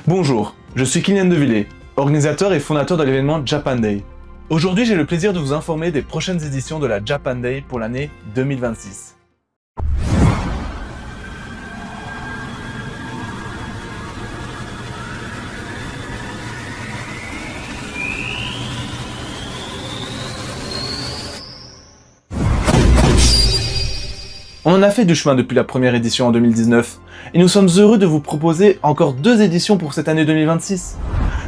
Bonjour, je suis Kylian Devillers, organisateur et fondateur de l'événement Japan Day. Aujourd'hui, j'ai le plaisir de vous informer des prochaines éditions de la Japan Day pour l'année 2026. On en a fait du chemin depuis la première édition en 2019, et nous sommes heureux de vous proposer encore 2 éditions pour cette année 2026.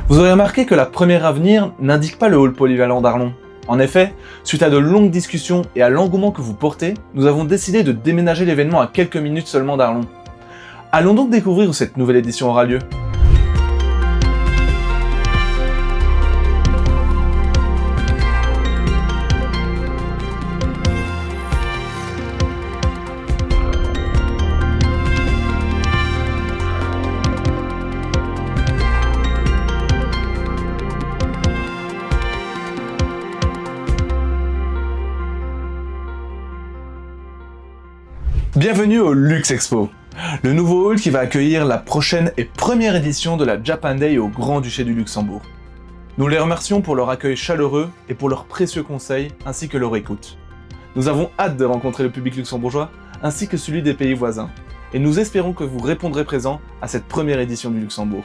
Vous aurez remarqué que la première à venir n'indique pas le hall polyvalent d'Arlon. En effet, suite à de longues discussions et à l'engouement que vous portez, nous avons décidé de déménager l'événement à quelques minutes seulement d'Arlon. Allons donc découvrir où cette nouvelle édition aura lieu. Bienvenue au Luxe Expo, le nouveau hall qui va accueillir la prochaine et première édition de la Japan Day au Grand-Duché du Luxembourg. Nous les remercions pour leur accueil chaleureux et pour leurs précieux conseils ainsi que leur écoute. Nous avons hâte de rencontrer le public luxembourgeois ainsi que celui des pays voisins, et nous espérons que vous répondrez présent à cette première édition du Luxembourg.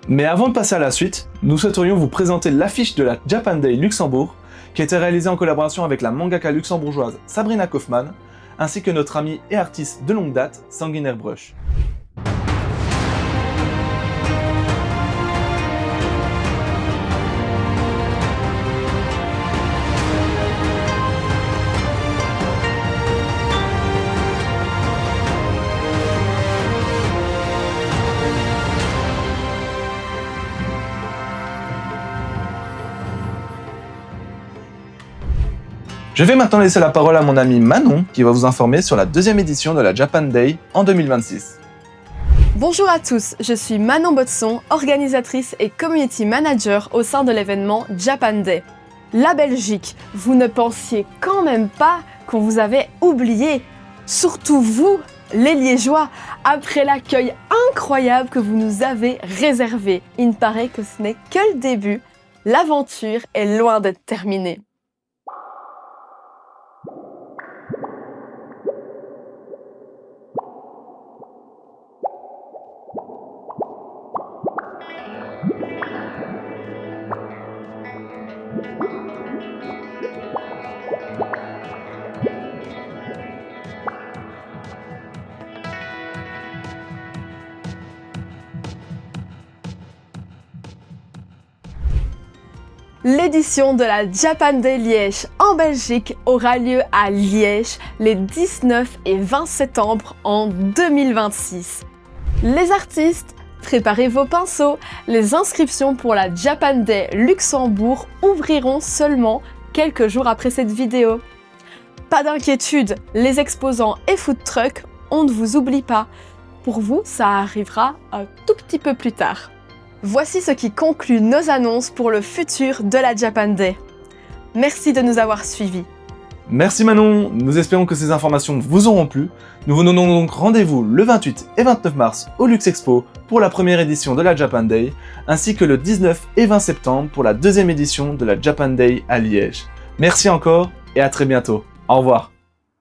Mais avant de passer à la suite, nous souhaiterions vous présenter l'affiche de la Japan Day Luxembourg qui a été réalisée en collaboration avec la mangaka luxembourgeoise Sabrina Kaufmann ainsi que notre ami et artiste de longue date, Sanguinaire Brush. Je vais maintenant laisser la parole à mon ami Manon qui va vous informer sur la 2e édition de la Japan Day en 2026. Bonjour à tous, je suis Manon Botson, organisatrice et community manager au sein de l'événement Japan Day. La Belgique, vous ne pensiez quand même pas qu'on vous avait oublié. Surtout vous, les Liégeois, après l'accueil incroyable que vous nous avez réservé. Il paraît que ce n'est que le début, l'aventure est loin d'être terminée. L'édition de la Japan Day Liège en Belgique aura lieu à Liège les 19 et 20 septembre en 2026. Les artistes, préparez vos pinceaux, les inscriptions pour la Japan Day Luxembourg ouvriront seulement quelques jours après cette vidéo. Pas d'inquiétude, les exposants et food trucks, on ne vous oublie pas. Pour vous, ça arrivera un tout petit peu plus tard. Voici ce qui conclut nos annonces pour le futur de la Japan Day. Merci de nous avoir suivis. Merci Manon, nous espérons que ces informations vous auront plu. Nous vous donnons donc rendez-vous le 28 et 29 mars au Luxe Expo pour la première édition de la Japan Day, ainsi que le 19 et 20 septembre pour la 2e édition de la Japan Day à Liège. Merci encore et à très bientôt. Au revoir.